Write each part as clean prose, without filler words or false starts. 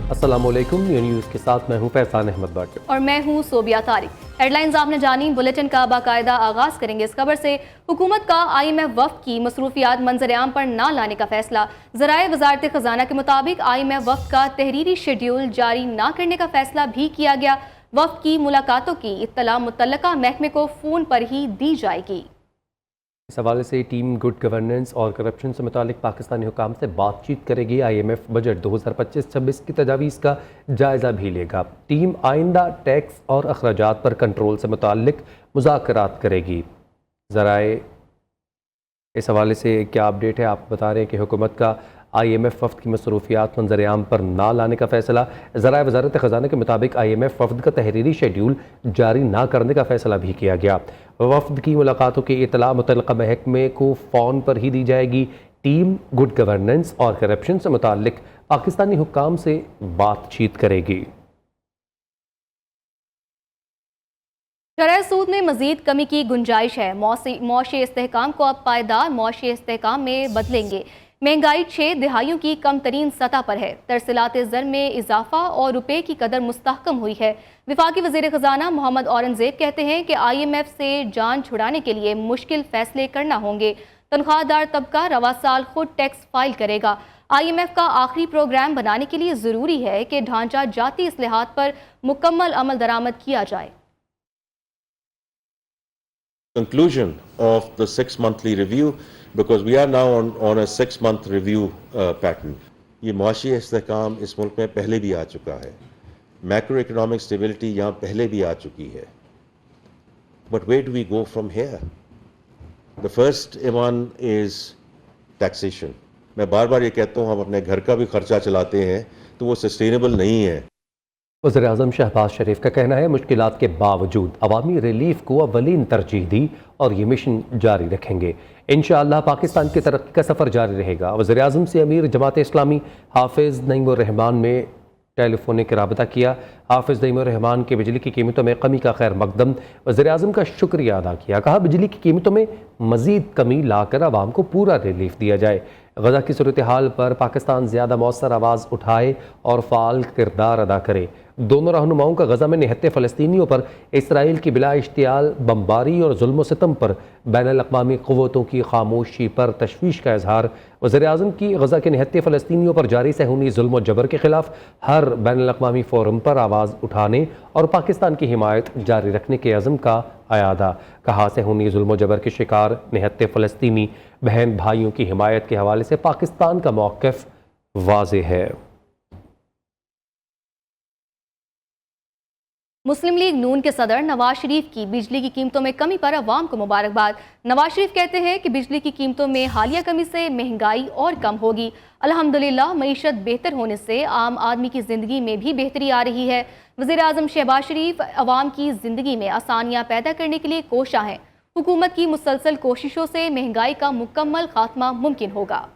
अस्सलामुअलैकुम, न्यूज़ के साथ मैं हूं फैज़ान अहमद भट्ट और मैं हूं सोबिया तारिक। हेडलाइंस आपने जानी, बुलेटिन का बाकायदा आगाज करेंगे इस खबर से। हुकूमत का IMF वफ्द की मसरूफियात मंजर-ए-आम पर ना लाने का फैसला। ज़राए वज़ारत ख़ज़ाना के मुताबिक IMF वफ्द का तहरीरी शेड्यूल जारी ना करने का फैसला भी किया गया। वफ्द की मुलाकातों की इत्तला मुतल्लका महकमे को फ़ोन पर ही दी जाएगी। इस हवाले से टीम गुड गवर्नेंस और करप्शन से मुतालिक पाकिस्तानी हुकाम से बातचीत करेगी। IMF बजट 2025-26 की तजावीज़ का जायज़ा भी लेगा। टीम आइंदा टैक्स और अखराजात पर कंट्रोल से मुतालिक मुज़ाकरात करेगी। ज़राए इस हवाले से क्या अपडेट है, आप बता रहे हैं कि हुकूमत का IMF वफ्द की मसरूफियात मंजर-ए-आम पर ना लाने का फैसला। ज़राए वज़ारत ख़ज़ाना के मुताबिक IMF वफ्द का तहरीरी शेड्यूल जारी ना करने का फैसला भी किया गया। वफ्द की मुलाकातों की इत्तला मुतल्लिक़ा महकमे को फ़ोन पर ही दी जाएगी। टीम गुड गवर्नेंस और करप्शन से मुतालिक पाकिस्तानी हुक्काम से बातचीत करेगी। शरह सूद में मजीद कमी की गुंजाइश है। मौशी इस्तेहकाम को अब पायदार मौशी इस्तेहकाम में बदलेंगे। महंगाई 6 दिहाइयों की कम तरीन सतह पर है। तरसीलात ज़र में इजाफा और रुपये की कदर मुस्तहकम हुई है। वफाकी वज़ीर ख़ज़ाना मोहम्मद औरंगज़ेब कहते हैं कि IMF से जान छुड़ाने के लिए मुश्किल फैसले करना होंगे। तनख्वाहदार तबका रवा साल खुद टैक्स फाइल करेगा। IMF का आखिरी प्रोग्राम बनाने के लिए ज़रूरी है कि ढांचा जाती इस्लाहात पर मुकम्मल अमल दरामद किया जाए। Conclusion of the 6-monthly review, because we are now on a 6-month review pattern. ये मुआशी इस्तेहकाम इस मुल्क में पहले भी आ चुका है। मैक्रो इकोनॉमिक स्टेबिलिटी यहाँ पहले भी आ चुकी है। But where do we go from here? The first one is taxation. मैं बार बार ये कहता हूँ, हम अपने घर का भी खर्चा चलाते हैं तो वो सस्टेनेबल नहीं है। वज़ीर-ए-आज़म शहबाज शरीफ का कहना है मुश्किलात के बावजूद अवामी रिलीफ को अव्वलीन तरजीह दी और ये मिशन जारी रखेंगे। इंशाअल्लाह पाकिस्तान की तरक्की का सफ़र जारी रहेगा। वज़ीर-ए-आज़म से अमीर जमात इस्लामी हाफिज़ नईमुर्रहमान में टेलीफोनिक राबता किया। हाफिज़ नईमुर्रहमान के बिजली की कीमतों में कमी का खैर मकदम वज़ीर-ए-आज़म का शुक्रिया अदा किया। कहा बिजली की कीमतों में मज़ीद कमी लाकर आवाम को पूरा रिलीफ दिया जाए। गज़ा की सूरत हाल पर पाकिस्तान ज़्यादा मौसर आवाज़ उठाए और फ़ाल किरदार अदा करे। दोनों रहनुमाओं का गज़ा में निहत्ते फ़लस्तीनियों पर इसराइल की बिला इश्तियाल बमबारी और जुल्म सितम पर बैनुल-अक़वामी क़ुव्वतों की खामोशी पर तशवीश का इजहार। वज़ीर-ए-आज़म की गज़ा के निहत्ते फ़लस्तीनियों पर जारी सहूनी जुल्म और जबर के ख़िलाफ़ हर बैनुल-अक़वामी फ़ोरम पर आवाज़ उठाने और पाकिस्तान की हिमायत जारी रखने के अज़म का अयादा। कहा सहूनी जुल्म और जबर के शिकार निहत्ते फ़लस्तीनी बहन भाइयों की हिमायत के हवाले से पाकिस्तान का मौक़िफ़ वाज़ेह है। मुस्लिम लीग नून के सदर नवाज शरीफ की बिजली की कीमतों में कमी पर अवाम को मुबारकबाद। नवाज शरीफ कहते हैं कि बिजली की कीमतों में हालिया कमी से महंगाई और कम होगी। अल्हम्दुलिल्लाह मईशत बेहतर होने से आम आदमी की ज़िंदगी में भी बेहतरी आ रही है। वज़ीर-ए-आज़म शहबाज शरीफ अवाम की ज़िंदगी में आसानियाँ पैदा करने के लिए कोशा हैं। हुकूमत की मुसलसल कोशिशों से महंगाई का मुकम्मल खात्मा मुमकिन होगा।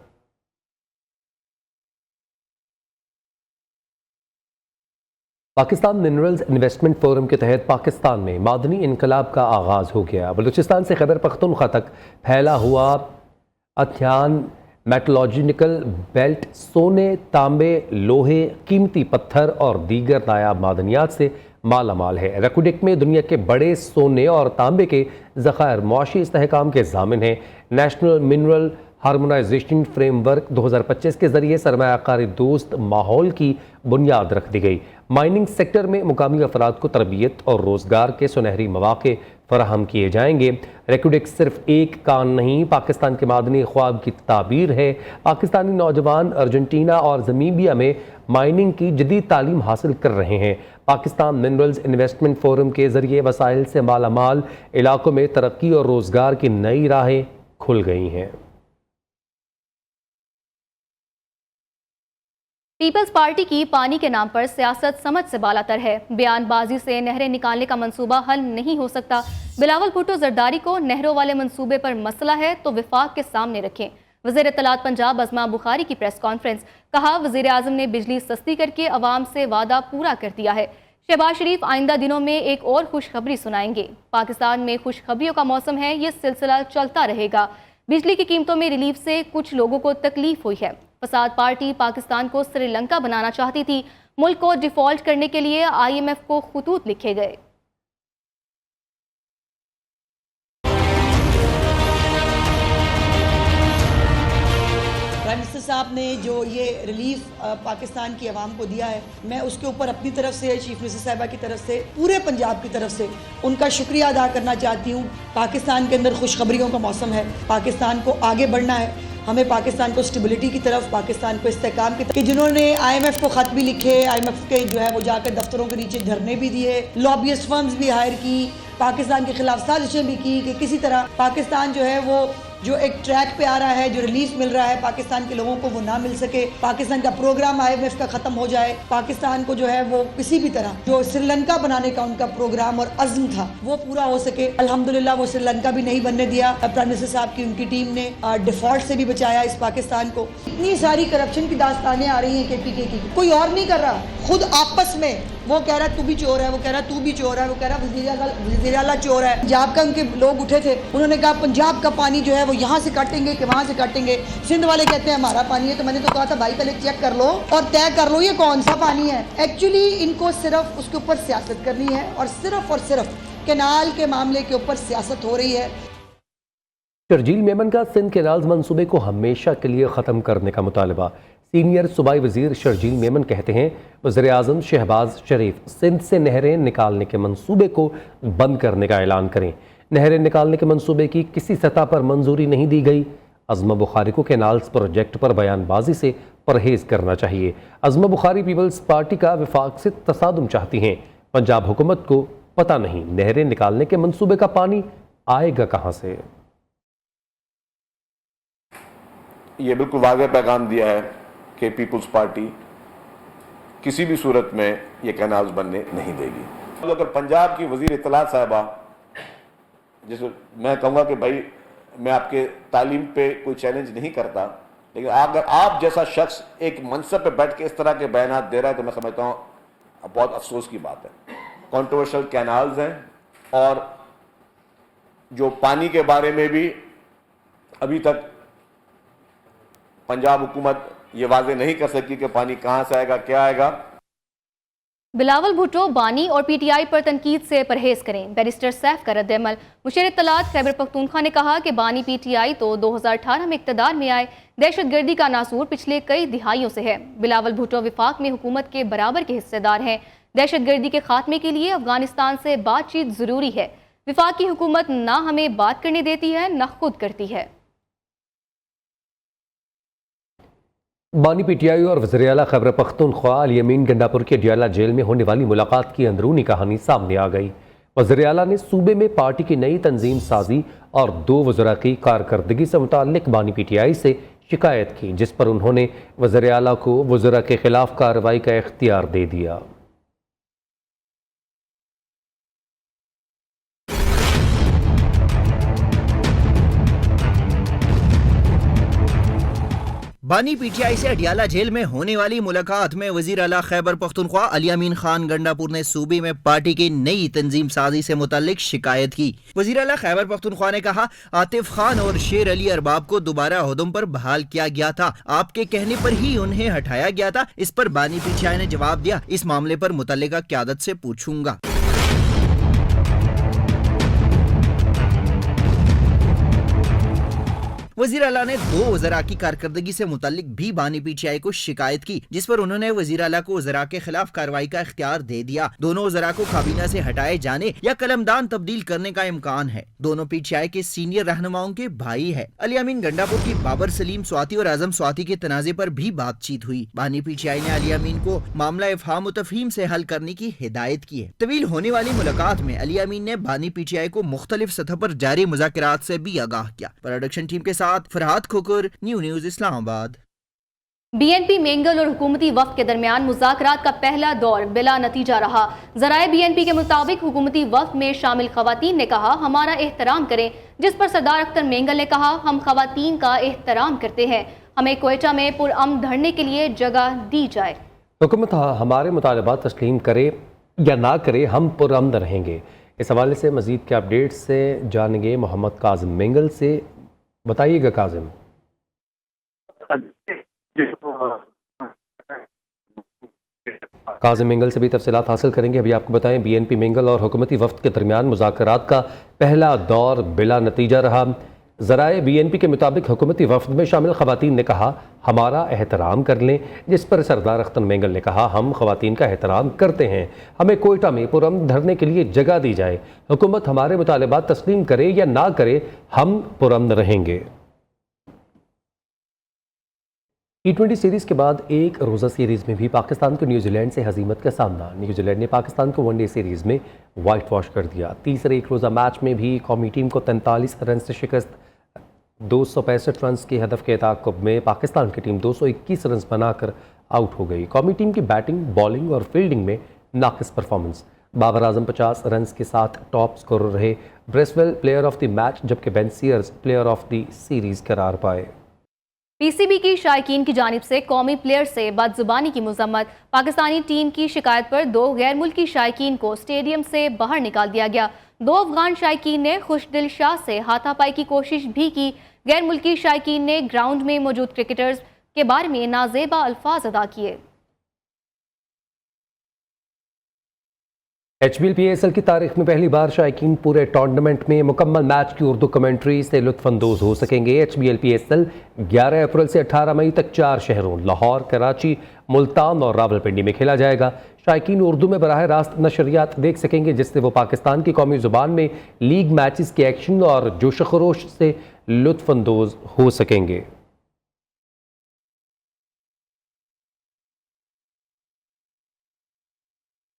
पाकिस्तान मिनरल्स इन्वेस्टमेंट फोरम के तहत पाकिस्तान में मादनी इनकलाब का आगाज़ हो गया। बलूचिस्तान से खैबर पख्तूनख्वा तक फैला हुआ अथ्यान मेटलॉजिकल बेल्ट सोने, तांबे, लोहे, कीमती पत्थर और दीगर नायाब मादनियात से माला माल है। रेकोडेक में दुनिया के बड़े सोने और तांबे के ज़खायर मुआशी इस्तेहकाम के ज़ामिन हैं। नेशनल मिनरल हार्मोनाइजेशन फ्रेमवर्क 2025 के जरिए सरमायाकारी दोस्त माहौल की बुनियाद रख दी गई। माइनिंग सेक्टर में मुकामी अफराद को तरबियत और रोज़गार के सुनहरी मौक़े फराहम किए जाएंगे। रेकोडेक सिर्फ एक कान नहीं, पाकिस्तान के मादनी ख्वाब की ताबीर है। पाकिस्तानी नौजवान अर्जेंटीना और ज़मीबिया में माइनिंग की जदीद तालीम हासिल कर रहे हैं। पाकिस्तान मिनरल्स इन्वेस्टमेंट फोरम के ज़रिए वसाइल से मालामाल इलाकों में तरक्की और रोज़गार की नई राहें खुल गई हैं। पीपल्स पार्टी की पानी के नाम पर सियासत समझ से बालातर है। बयानबाजी से नहरें निकालने का मंसूबा हल नहीं हो सकता। बिलावल भुट्टो जरदारी को नहरों वाले मंसूबे पर मसला है तो विफाक के सामने रखें। वज़ीर इत्तलात पंजाब अज़मा बुखारी की प्रेस कॉन्फ्रेंस। कहा वज़ीर-ए-आज़म ने बिजली सस्ती करके अवाम से वादा पूरा कर दिया है। शहबाज शरीफ आइंदा दिनों में एक और खुशखबरी सुनाएंगे। पाकिस्तान में खुशखबरियों का मौसम है, ये सिलसिला चलता रहेगा। बिजली की कीमतों में रिलीफ से कुछ लोगों को तकलीफ हुई है। فساد پارٹی پاکستان کو سری لنکا بنانا چاہتی تھی۔ ملک کو ڈیفالٹ کرنے کے لیے IMF کو خطوط لکھے گئے۔ پرائم منسٹر صاحب نے جو یہ ریلیف پاکستان کی عوام کو دیا ہے، میں اس کے اوپر اپنی طرف سے، چیف منسٹر صاحبہ کی طرف سے، پورے پنجاب کی طرف سے ان کا شکریہ ادا کرنا چاہتی ہوں۔ پاکستان کے اندر خوشخبریوں کا موسم ہے، پاکستان کو آگے بڑھنا ہے، ہمیں پاکستان کو اسٹیبلٹی کی طرف، پاکستان کو استحکام کی طرف، کہ جنہوں نے IMF کو خط بھی لکھے، IMF کے جو ہے وہ جا کر دفتروں کے نیچے دھرنے بھی دیے، لابیسٹ فرمز بھی ہائر کی، پاکستان کے خلاف سازشیں بھی کی کہ کسی طرح پاکستان جو ہے وہ جو ایک ٹریک پہ آ رہا ہے، جو ریلیف مل رہا ہے پاکستان کے لوگوں کو، وہ نہ مل سکے، پاکستان کا پروگرام IMF کا ختم ہو جائے، پاکستان کو جو ہے وہ کسی بھی طرح جو سری لنکا بنانے کا ان کا پروگرام اور عزم تھا وہ پورا ہو سکے۔ الحمدللہ وہ سری لنکا بھی نہیں بننے دیا۔ پرائم منسٹر صاحب کی ان کی ٹیم نے ڈیفالٹ سے بھی بچایا اس پاکستان کو۔ اتنی ساری کرپشن کی داستانیں آ رہی ہیں KPK کی، کوئی اور نہیں کر رہا، خود آپس میں وہ کہہ رہا ہے تو بھی چور ہے، وہ کہہ رہا ہے تو بھی چور ہے، وہ کہہ رہا ہے وزیر اعلیٰ چور ہے۔ پنجاب کا ان کے لوگ اٹھے تھے، انہوں نے کہا پنجاب کا پانی جو ہے وہ یہاں سے کاٹیں گے کہ وہاں سے کاٹیں گے، سندھ والے کہتے ہیں ہمارا پانی ہے۔ تو میں نے تو کہا تھا بھائی پہلے چیک کر لو اور طے کر لو یہ کون سا پانی ہے۔ ایکچولی ان کو صرف اس کے اوپر سیاست کرنی ہے اور صرف کینال کے معاملے کے اوپر سیاست ہو رہی ہے۔ شرجیل میمن کا سندھ کینالز منصوبے کو ہمیشہ کے لیے ختم کرنے کا مطالبہ۔ سینئر صوبائی وزیر شرجیل میمن کہتے ہیں وزیر اعظم شہباز شریف سندھ سے نہریں نکالنے کے منصوبے کو بند کرنے کا اعلان کریں۔ نہریں نکالنے کے منصوبے کی کسی سطح پر منظوری نہیں دی گئی۔ عظمہ بخاری کو کینالز پروجیکٹ پر بیان بازی سے پرہیز کرنا چاہیے۔ عظمہ بخاری پیپلز پارٹی کا وفاق سے تصادم چاہتی ہیں۔ پنجاب حکومت کو پتہ نہیں نہریں نکالنے کے منصوبے کا پانی آئے گا کہاں سے۔ یہ بالکل واضح پیغام دیا ہے کہ پیپلز پارٹی کسی بھی صورت میں یہ کینالز بننے نہیں دے گی۔ اگر پنجاب کی وزیر اطلاعات صاحبہ، جسے میں کہوں گا کہ بھائی میں آپ کے تعلیم پہ کوئی چیلنج نہیں کرتا، لیکن اگر آپ جیسا شخص ایک منصب پہ بیٹھ کے اس طرح کے بیانات دے رہا ہے تو میں سمجھتا ہوں بہت افسوس کی بات ہے۔ کنٹروورشل کینالز ہیں اور جو پانی کے بارے میں بھی ابھی تک پنجاب حکومت یہ واضح نہیں کر سکی کہ پانی کہاں سے آئے گا، کیا آئے گا۔ بلاول بھٹو بانی اور PTI پر تنقید سے پرہیز کریں، بیرسٹر سیف کا رد عمل۔ مشیر اطلاعات خیبر پختونخوا نے کہا کہ بانی PTI تو 2018 میں اقتدار میں آئے، دہشت گردی کا ناسور پچھلے کئی دہائیوں سے ہے۔ بلاول بھٹو وفاق میں حکومت کے برابر کے حصے دار ہیں۔ دہشت گردی کے خاتمے کے لیے افغانستان سے بات چیت ضروری ہے۔ وفاق کی حکومت نہ ہمیں بات کرنے دیتی ہے نہ خود کرتی ہے۔ بانی PTI اور وزیر اعلیٰ خیبر پختونخوا الیمین گنڈاپور کے ڈیالہ جیل میں ہونے والی ملاقات کی اندرونی کہانی سامنے آ گئی۔ وزیر اعلیٰ نے صوبے میں پارٹی کی نئی تنظیم سازی اور 2 وزراء کی کارکردگی سے متعلق بانی PTI سے شکایت کی، جس پر انہوں نے وزیر اعلیٰ کو وزراء کے خلاف کارروائی کا اختیار دے دیا۔ بانی PTI سے اڈیالہ جیل میں ہونے والی ملاقات میں وزیر اعلیٰ خیبر پختونخوا علی امین خان گنڈاپور نے صوبے میں پارٹی کی نئی تنظیم سازی سے متعلق شکایت کی۔ وزیر اعلیٰ خیبر پختونخوا نے کہا عاطف خان اور شیر علی ارباب کو دوبارہ عہدوں پر بحال کیا گیا تھا، آپ کے کہنے پر ہی انہیں ہٹایا گیا تھا۔ اس پر بانی PTI نے جواب دیا اس معاملے پر متعلقہ قیادت سے پوچھوں گا۔ وزیر اعلیٰ نے 2 وزراء کی کارکردگی سے متعلق بھی بانی PTI کو شکایت کی، جس پر انہوں نے وزیر اعلیٰ کو وزراء کے خلاف کارروائی کا اختیار دے دیا۔ دونوں وزراء کو کابینہ سے ہٹائے جانے یا قلمدان تبدیل کرنے کا امکان ہے۔ دونوں PTI کے سینئر رہنماؤں کے بھائی ہیں۔ علی امین گنڈاپور کی بابر سلیم سواتی اور اعظم سواتی کے تنازع پر بھی بات چیت ہوئی۔ بانی PTI نے علی امین کو معاملہ افہام و تفہیم سے حل کرنے کی ہدایت کی ہے۔ طویل ہونے والی ملاقات میں علی امین نے بانی PTI کو مختلف سطح پر جاری مذاکرات سے بھی آگاہ کیا۔ پروڈکشن ٹیم کے ساتھ فرحات کھوکر، نیوز اسلام آباد۔ BNP مینگل اور حکومتی وفد کے درمیان مذاکرات کا پہلا دور بلا نتیجہ رہا۔ ذرائع BNP کے مطابق حکومتی وفد میں شامل خواتین نے کہا ہمارا احترام کریں، جس پر سردار اختر مینگل نے کہا ہم خواتین کا احترام کرتے ہیں، ہمیں کوئٹہ میں پرامن دھرنے کے لیے جگہ دی جائے۔ حکومت ہمارے مطالبات تسلیم کرے یا نہ کرے ہم پرامن رہیں گے۔ اس حوالے سے مزید کے اپڈیٹ سے جانیں گے محمد کاظم مینگل سے۔ بتائیے گا کاظم۔ काज़िम मेंगल से भी तफसीलात हासिल करेंगे। अभी आपको बताएं BNP मेंगल और हुकूमती वफ़द के दरमियान मुज़ाकरात का पहला दौर बिला नतीजा रहा। ज़राए BNP के मुताबिक हुकूमती वफ़द में शामिल ख़वातीन ने कहा हमारा एहतराम कर लें, जिस पर सरदार अख्तर मेंगल ने कहा हम ख़वातीन का एहतराम करते हैं, हमें कोयटा में पुरअमन धरने के लिए जगह दी जाए, हुकूमत हमारे मुतालबात तस्लीम करे या ना करे, हम पुरअमन रहेंगे। T20 सीरीज़ के बाद एक रोज़ा सीरीज़ में भी पाकिस्तान को न्यूजीलैंड से हज़ीमत का सामना। न्यूजीलैंड ने पाकिस्तान को वनडे सीरीज़ में वाइट वॉश कर दिया। तीसरे एक रोज़ा मैच में भी कौमी टीम को 43 रन से शिकस्त। 265 रन के हदफ के ताक़ुब में पाकिस्तान की टीम 221 रन बनाकर आउट हो गई। कौमी टीम की बैटिंग, बॉलिंग और फील्डिंग में नाक़िस परफॉर्मेंस। बाबर आजम 50 रन के साथ टॉप स्कोरर रहे। Bracewell player of the match जबकि Ben Sears player of the series करार पाए। PCB की शायकीन की जानिब से कौमी प्लेयर से बदजुबानी की मजम्मत। पाकिस्तानी टीम की शिकायत पर 2 गैर मुल्की शायकीन को स्टेडियम से बाहर निकाल दिया गया। 2 अफगान शायकीन ने खुशदिल शाह से हाथापाई की कोशिश भी की। गैर मुल्की शायकीन ने ग्राउंड में मौजूद क्रिकेटर्स के बारे में नाजेबा अल्फाज अदा किए। HBL-PSL की तारीख में पहली बार शायकीन पूरे टूर्नामेंट में मुकम्मल मैच की उर्दू कमेंट्री से लुत्फानंदोज हो सकेंगे। HBL-PSL 11 अप्रैल से 18 मई तक 4 शहरों लाहौर, कराची, मुल्तान और रावलपिंडी में खेला जाएगा। शायकीन उर्दू में बराह रास्त नशरियात देख सकेंगे, जिससे वो पाकिस्तान की कौमी ज़ुबान में लीग मैचेस के एक्शन और जोश खरोश से लुत्फानंदोज हो सकेंगे।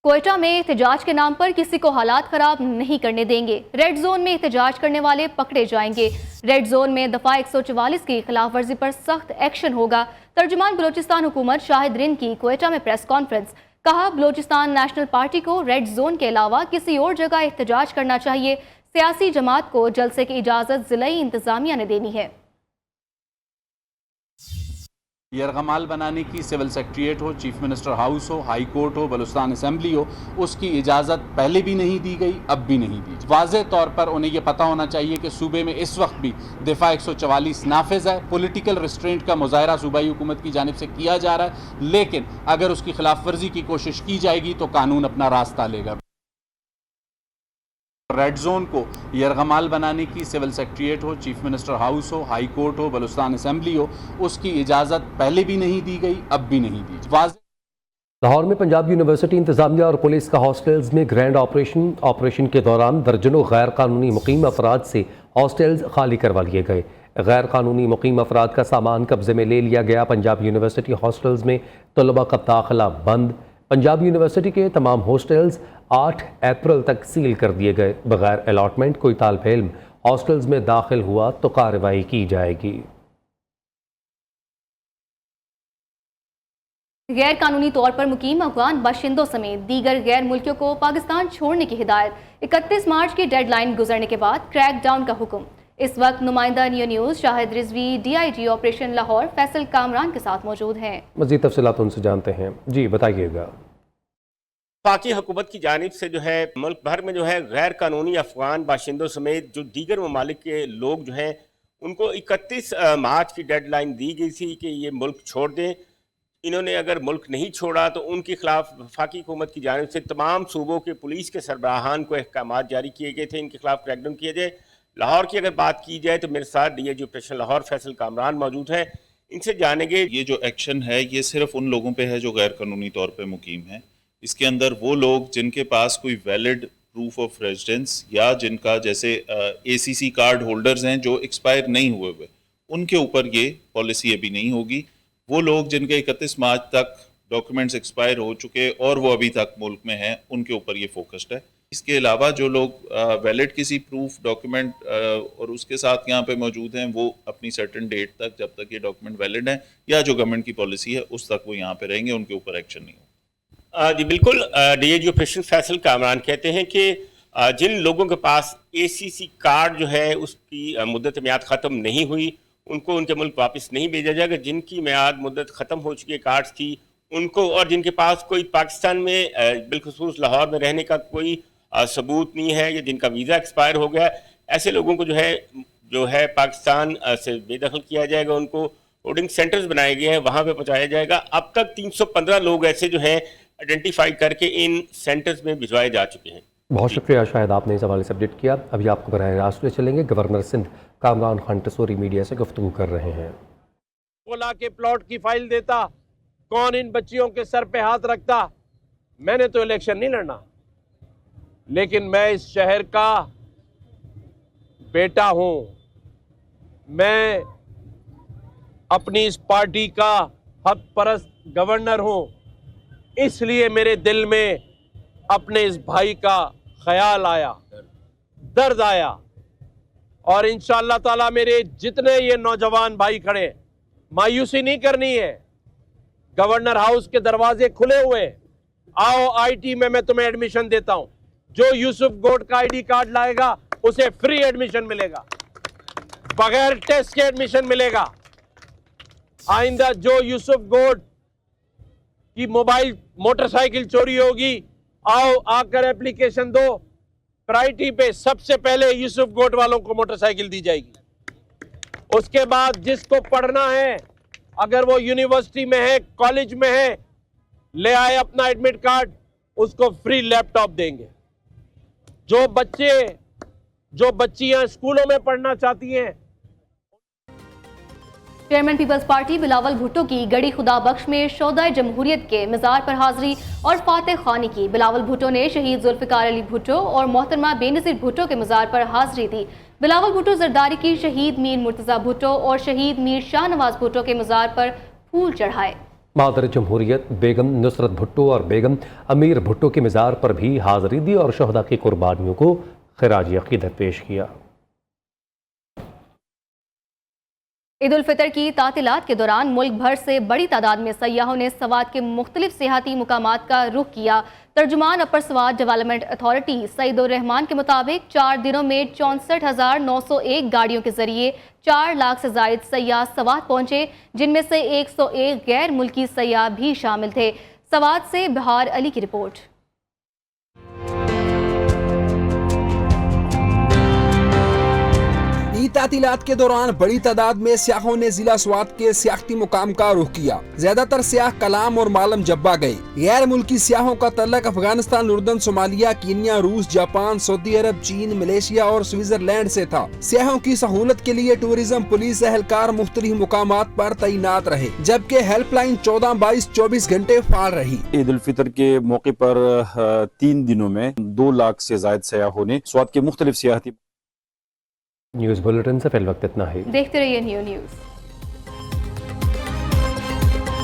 कोयटा में एहतजाज के नाम पर किसी को हालात खराब नहीं करने देंगे। रेड जोन में एहतजाज करने वाले पकड़े जाएंगे। रेड जोन में दफा 144 की खिलाफ वर्जी पर सख्त एक्शन होगा। तर्जुमान बलोचिस्तान हुकूमत शाहिद रिन की कोयटा में प्रेस कॉन्फ्रेंस। कहा बलोचिस्तान नेशनल पार्टी को रेड जोन के अलावा किसी और जगह एहतजाज करना चाहिए। सियासी जमात को जलसे की इजाज़त ज़िलाई इंतजामिया ने देनी है। यरगमाल बनाने की सिविल सेक्रेटरीट हो, चीफ मिनिस्टर हाउस हो, हाई कोर्ट हो, बलूचिस्तान असेंबली हो, उसकी इजाज़त पहले भी नहीं दी गई, अब भी नहीं दी। वाज़ेह तौर पर उन्हें यह पता होना चाहिए कि सूबे में इस वक्त भी दफ़ा 144 नाफिज है। पॉलिटिकल रिस्ट्रेंट का मुजाहरा सूबाई हुकूमत की जानिब से किया जा रहा है, लेकिन अगर उसकी खिलाफ वर्जी की कोशिश की जाएगी तो कानून अपना रास्ता लेगा। रेड जोन को यरगमाल बनाने की सिविल सेक्रेटरीट हो, चीफ मिनिस्टर हाउस हो, हाई कोर्ट हो, बलूचिस्तान असेंबली हो, उसकी इजाज़त पहले भी नहीं दी गई, अब भी नहीं दी। लाहौर में पंजाब यूनिवर्सिटी इंतजामिया और पुलिस का हॉस्टल्स में ग्रैंड ऑपरेशन के दौरान दर्जनों गैर कानूनी मुकीम अफराद से हॉस्टल्स खाली करवा लिए गए। गैर कानूनी मुकीम अफराद का सामान कब्जे में ले लिया गया। पंजाब यूनिवर्सिटी हॉस्टल्स में तलबा का दाखिला बंद। पंजाब यूनिवर्सिटी के तमाम हॉस्टल्स 8 अप्रैल तक सील कर दिए गए। बगैर अलॉटमेंट कोई तालिब इल्म हॉस्टल्स में दाखिल हुआ तो कार्रवाई की जाएगी। गैर कानूनी तौर पर मुकीम अफगान बाशिंदों समेत दीगर गैर मुल्कियों को पाकिस्तान छोड़ने की हिदायत। 31 मार्च की डेडलाइन गुजरने के बाद क्रैकडाउन का हुक्म। इस वक्त नुमाइंदा news Shahid Rizvi DIG operation Lahore Faisal Kamran के साथ मौजूद हैं। मज़ीद तफसीलात उनसे जानते हैं। जी बताइएगा। पाकी हुकूमत की जानिब से जो है मुल्क भर में जो है गैर कानूनी अफगान बाशिंदों समेत जो दीगर ममालिक के लोग जो हैं उनको 31 मार्च की डेडलाइन दी गई थी कि ये मुल्क छोड़ दें। इन्होंने अगर मुल्क नहीं छोड़ा तो उनके खिलाफ वफाकी हुकूमत की जानिब से तमाम सूबों के पुलिस के सरबराहान को अहकामात जारी किए गए थे, इनके खिलाफ क्रैकडाउन किया जाए। लाहौर की अगर बात की जाए तो मेरे साथ DIG ऑपरेशन लाहौर फैसल कामरान मौजूद हैं, इनसे जानेंगे। ये जो एक्शन है ये सिर्फ उन लोगों पे है जो गैर कानूनी तौर पे मुकीम हैं। इसके अंदर वो लोग जिनके पास कोई वैलिड प्रूफ ऑफ रेजिडेंस या जिनका जैसे ACC कार्ड होल्डर्स हैं जो एक्सपायर नहीं हुए हुए, उनके ऊपर ये पॉलिसी अभी नहीं होगी। वो लोग जिनके 31 मार्च तक डॉक्यूमेंट्स एक्सपायर हो चुके और वो अभी तक मुल्क में हैं, उनके ऊपर ये फोकस्ड है। इसके अलावा जो लोग वैलिड किसी प्रूफ डॉक्यूमेंट और उसके साथ यहाँ पे मौजूद हैं, वो अपनी सर्टेन डेट तक, जब तक ये डॉक्यूमेंट वैलिड हैं या जो गवर्नमेंट की पॉलिसी है उस तक वो यहाँ पे रहेंगे, उनके ऊपर एक्शन नहीं होगा। जी बिल्कुल। DIG ऑपरेशन फैसल कामरान कहते हैं कि जिन लोगों के पास ACC कार्ड जो है उसकी मुद्दत मियाद ख़त्म नहीं हुई उनको उनके मुल्क वापस नहीं भेजा जाएगा। जिनकी मियाद मुद्दत ख़त्म हो चुकी कार्ड्स थी उनको, और जिनके पास कोई पाकिस्तान में बिलखुसूस लाहौर में रहने का कोई सबूत नहीं है या जिनका वीज़ा एक्सपायर हो गया, ऐसे लोगों को जो है पाकिस्तान से बेदखल किया जाएगा। उनको होर्डिंग सेंटर्स बनाए गए हैं, वहां पे पहुंचाया जाएगा। अब तक 315 लोग ऐसे जो हैं आइडेंटिफाई करके इन सेंटर्स में भिजवाए जा चुके हैं। बहुत शुक्रिया शायद आपने इस हवाले से अपडेट किया। अभी आपको बराह रास्त ले चलेंगे। गवर्नर सिंध कामरान खान टसूरी मीडिया से गुफ्तगू कर रहे हैं। बोला के प्लॉट की फाइल देता, कौन इन बच्चियों के सर पे हाथ रखता। मैंने तो इलेक्शन नहीं लड़ना, लेकिन मैं इस शहर का बेटा हूं, मैं अपनी इस पार्टी का हक परस्त गवर्नर हूं, इसलिए मेरे दिल में अपने इस भाई का ख्याल आया, दर्द आया। और इंशाअल्लाह ताला मेरे जितने ये नौजवान भाई खड़े, मायूसी नहीं करनी है। गवर्नर हाउस के दरवाजे खुले हुए, आओ आईटी में मैं तुम्हें एडमिशन देता हूं। जो यूसुफ गोड का आईडी कार्ड लाएगा उसे फ्री एडमिशन मिलेगा, बगैर टेस्ट के एडमिशन मिलेगा। आइंदा जो यूसुफ गोड की मोटरसाइकिल चोरी होगी, आओ आकर एप्लीकेशन दो, प्रायोरिटी पे सबसे पहले यूसुफ गोड वालों को मोटरसाइकिल दी जाएगी। उसके बाद जिसको पढ़ना है, अगर वो यूनिवर्सिटी में है, कॉलेज में है, ले आए अपना एडमिट कार्ड, उसको फ्री लैपटॉप देंगे। जो बच्चियां स्कूलों में पढ़ना चाहती हैं। Chairman Peoples Party Bilawal Bhutto की गड़ी खुदा बख्श में शोहदाए जमहूरियत के मज़ार पर हाजिरी और फातह खानी की। बिलावल भुट्टो ने शहीद जुल्फ़िकार अली भुट्टो और मोहतरमा बेनज़ीर भुट्टो के मज़ार पर हाजिरी दी। बिलावल भुट्टो जरदारी की शहीद मीर मुर्तज़ा भुट्टो और शहीद मीर शाहनवाज भुट्टो के मज़ार पर फूल चढ़ाए। मादर जमहूरियत बेगम नुसरत भुट्टो और बेगम अमीर भुट्टो के मज़ार पर भी हाजिरी दी और शहदा की कुर्बानियों को खिराज अक़ीदत पेश किया। ईद उल फितर की तातीलात के दौरान मुल्क भर से बड़ी तादाद में सयाहों ने सवात के मुख्तलिफ सियाहती मुकामात का रुख किया। तर्जुमान अपर सवात डेवलपमेंट अथॉरिटी सईद उर रहमान के मुताबिक 4 दिनों में 64,901 गाड़ियों के जरिए 4 लाख से जायद सयाह सवात पहुंचे, जिनमें से 101 गैर मुल्की सयाह भी शामिल थे। सवात से बहार अली की रिपोर्ट। तातीलात के दौरान बड़ी तादाद में सियाहों ने जिला स्वात के सियाहती मुकाम का रुख किया। ज्यादातर सियाह कलाम और मालम जब्बा गए। गैर मुल्की सियाहों का तल्लक अफगानिस्तान, उर्दन, सोमालिया, कीनिया, रूस, जापान, सऊदी अरब, चीन, मलेशिया और स्विट्जरलैंड से था। सियाहों की सहूलत के लिए टूरिज्म पुलिस एहलकार मुख्तलिफ मुकामात पर तैनात रहे, जबकि हेल्पलाइन 14, 22, 24 घंटे फाल रही। ईद उल फितर के मौके पर 3 दिनों में 2 लाख से जायद सियाहों ने स्वात के मुख्तलिफ सियाहती न्यूज़ बुलेटिन से फिल वक्त इतना ही। देखते रहिए न्यू न्यूज़।